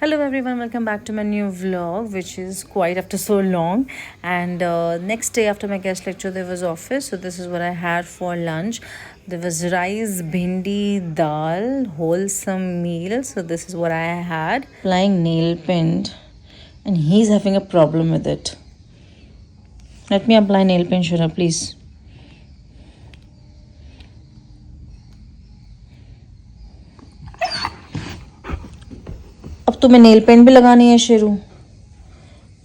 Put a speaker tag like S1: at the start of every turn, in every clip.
S1: Hello everyone, welcome back to my new vlog, which is quite after so long. And next day after my guest lecture, there was office. So this is what I had for lunch. There was rice, bhindi, dal, wholesome meal. So this is what I had. Applying nail paint, and he's having a problem with it. Let me apply nail paint, Shura, please. अब तुम्हें nail paint भी लगानी है शेरू।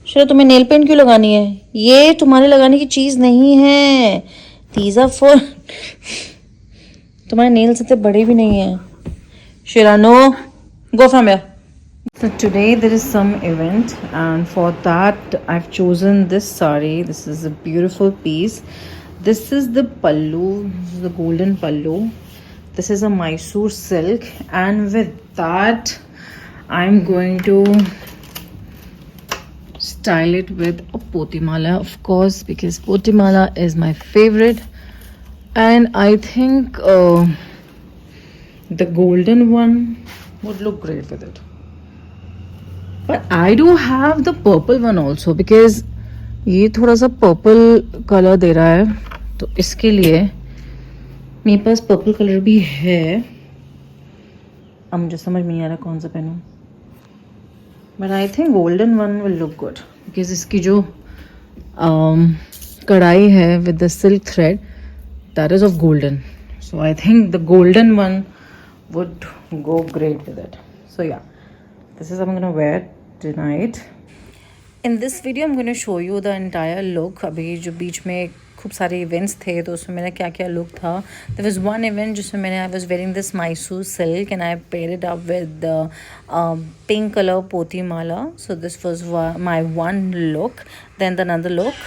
S1: शेरू तुम्हें nail paint क्यों लगानी है? ये तुम्हारे लगाने की चीज नहीं है। दीज आर फॉर तुम्हारे नेल्स इतने बड़े भी नहीं है। Shera no, go from here. So today there is some event, and for that I've chosen this sari. This is a beautiful piece. This is the pallu, this is the golden pallu. This is a Mysore silk, and with that I'm going to style it with a potimala, of course, because potimala is my favorite. And I think the golden one would look great with it. But I do have the purple one also, because ये थोड़ा सा purple colour दे रहा है, तो इसके लिए मेरे पास purple colour भी है। अब मुझे समझ में नहीं आ रहा कौन सा पहनूं, but I think golden one will look good, because इसकी जो कढ़ाई है with the silk thread, that is of golden. So I think the golden one would go great with it. So yeah, this is what I'm gonna wear tonight. In this video I'm going to show you the entire look. अभी जो बीच में खूब सारे events थे तो उसमें मेरा क्या क्या लुक था. There was one event जिसमें मैंने I was wearing this Mysore silk and I paired it up with the pink color poti mala. So this was my one look. Then the another look.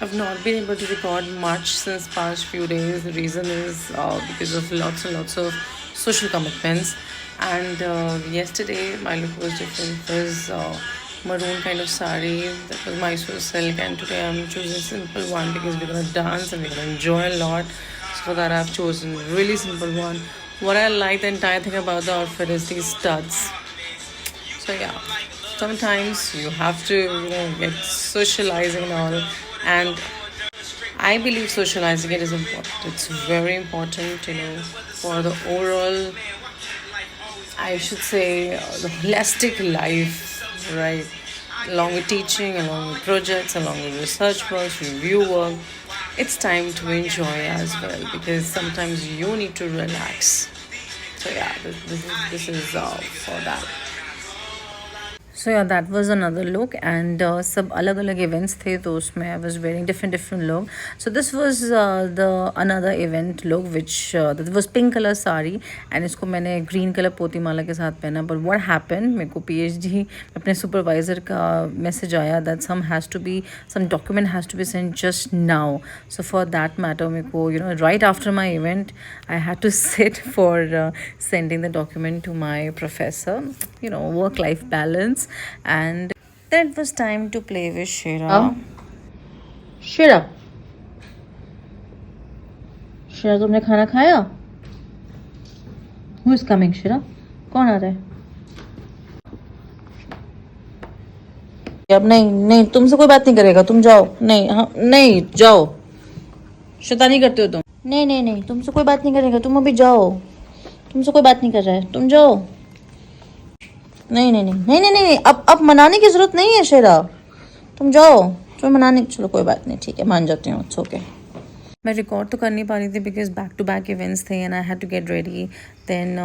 S1: I've not been able to record much since past few days. The reason is because of lots and lots of social commitments. And yesterday my look was different. It was maroon kind of sari that was Mysore silk, and today I'm choosing simple one because we're gonna dance and we're gonna enjoy a lot. So for that I've chosen really simple one. What I like the entire thing about the outfit is these studs. So yeah, sometimes you have to get socializing and all, and I believe socializing it is important. It's very important, for the overall, I should say, the holistic life, right? Along with teaching, along with projects, along with research work, review work, it's time to enjoy as well, because sometimes you need to relax. So yeah, this is for that. So yeah, that was another look, and सब अलग अलग events थे तो उसमें I was wearing different look. So this was the another event look, which that was pink color sari, and इसको मैंने green color पोती माला के साथ पहना. But what happened, मेरे को PhD अपने supervisor का message आया that some document has to be sent just now. So for that matter मेरे को right after my event I had to sit for sending the document to my professor. Work-life balance. And then it was time to play with Shira. Shira, तुमने खाना खाया? Who is coming, Shira? कौन आ रहा है? अब नहीं तुमसे कोई बात नहीं करेगा, तुम जाओ. नहीं जाओ, शैतानी करते हो तुम. नहीं तुमसे कोई बात नहीं करेगा, तुम अभी जाओ. तुमसे कोई बात नहीं कर रहा है, तुम जाओ. नहीं, अब मनाने की जरूरत नहीं है शेरा, तुम जाओ. तुम्हें मनाने, चलो कोई बात नहीं, ठीक है, मान जाती हूँ, इट्स ओके. मैं रिकॉर्ड तो कर नहीं पा रही थी because back to back events थे, and I had to get ready. Then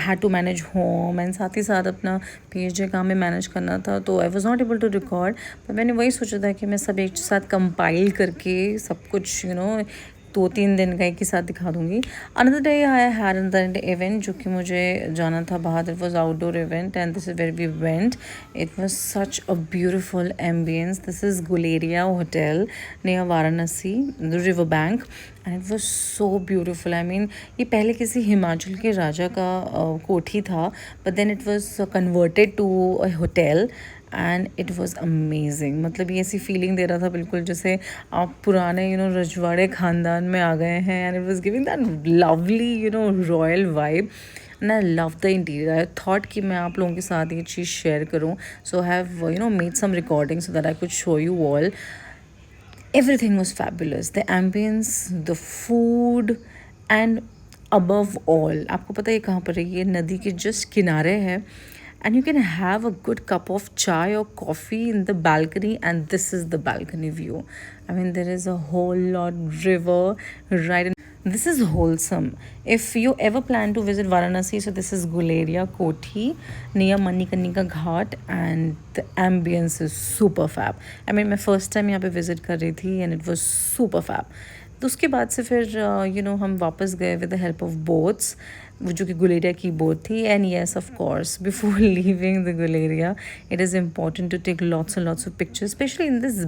S1: had to manage home, and साथ ही साथ अपना PhD काम में मैनेज करना था, तो I was not able to record. पर मैंने वही सोचा था कि मैं सब एक साथ कंपाइल करके सब कुछ 2-3 दिन का एक ही साथ दिखा दूँगी. Another day I had another event जो कि मुझे जाना था बाहर. It was outdoor event, and this is where we went. It was such a beautiful ambience. This is Guleria hotel near Varanasi, the river bank, and it was so beautiful. I mean ये पहले किसी हिमाचल के राजा का कोठी था, but then it was converted to a hotel, and it was amazing. मतलब ये ऐसी फीलिंग दे रहा था बिल्कुल जैसे आप पुराने रजवाड़े ख़ानदान में आ गए हैं, and it was giving that lovely royal vibe. and I love the interior. I thought कि मैं आप लोगों के साथ ये चीज़ share करूँ. So I have made some recordings so that I could show you all. Everything was fabulous. The ambience, the food, and above all, आपको पता है ये कहाँ पर है? ये नदी के just किनारे है. And you can have a good cup of chai or coffee in the balcony, and this is the balcony view. I mean, there is a whole lot river right in. This is wholesome. If you ever plan to visit Varanasi, so this is Guleria Koti near Manikarnika Ghat, and the ambience is super fab. I mean, my first time यहाँ पे visit कर रही थी and it was super fab. तो उसके बाद से फिर हम वापस गए with the help of boats, वो जो कि गुलेरिया की बोट थी. And yes of course before leaving the Guleria it is important to take lots and lots of pictures, especially in this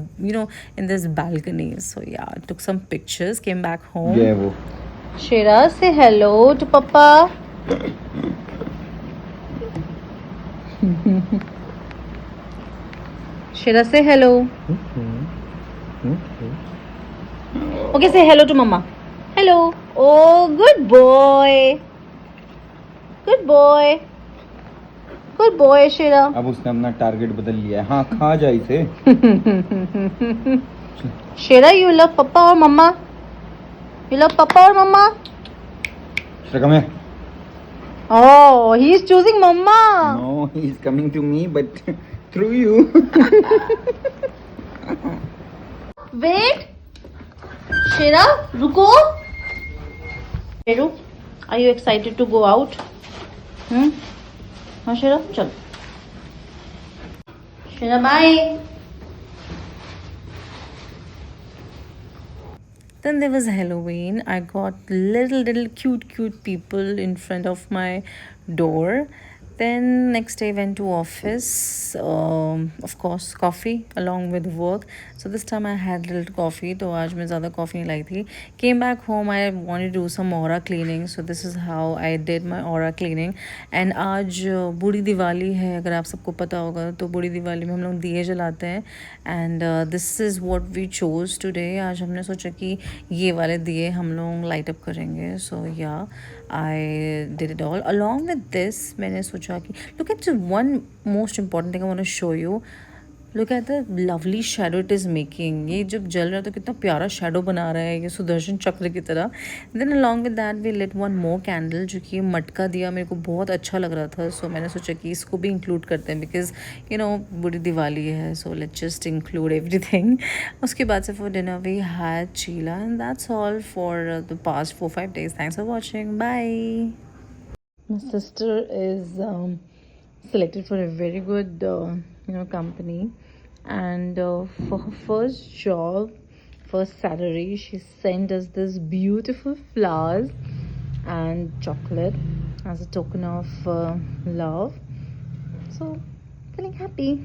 S1: in this balcony. So yeah, I took some pictures, came back home.
S2: Yeah, वो
S1: Shira, say hello to papa. Shira, say hello. Okay, say hello to mama. Hello. Oh, good boy. Good boy. Good boy, Shira.
S2: अब उसने अपना target बदल लिया है. हाँ, खा जा इसे.
S1: Shira, you love papa or mama? You love papa or mama?
S2: Shira, come here.
S1: Oh, he's choosing mama.
S2: No, he's coming to me, but through you.
S1: Wait. Shira, रुको. Sheru, are you excited to go out? हाँ शेरा चल. शेरा bye. Then there was Halloween. I got little cute people in front of my door. Then next day went to office. Of course coffee along with work. So this time I had little coffee. तो आज मैं ज़्यादा coffee नहीं लाई थी. Came back home. I wanted to do some aura cleaning. So this is how I did my aura cleaning. And आज बूढ़ी दिवाली है. अगर आप सबको पता होगा तो बूढ़ी दिवाली में हम लोग दिए जलाते हैं. And this is what we chose today. आज हमने सोचा कि ये वाले दिए हम लोग light up करेंगे. So yeah, I did it all. Along with this, मैंने सोचा कि look at one most important thing I want to show you. Look at the lovely shadow it is making. ये जब जल रहा है तो कितना प्यारा shadow बना रहा है ये सुदर्शन चक्र की तरह. Then along with that we lit one more candle जो कि मटका दिया मेरे को बहुत अच्छा लग रहा था. So मैंने सोचा कि इसको भी include करते हैं because बड़ी दिवाली है. So let's just include everything. उसके बाद से for dinner we had chila, and that's all for the past 4-5 days. Thanks for watching. Bye. My sister is selected for a very good company, and for her first job, first salary, she sent us this beautiful flowers and chocolate as a token of love. So feeling happy.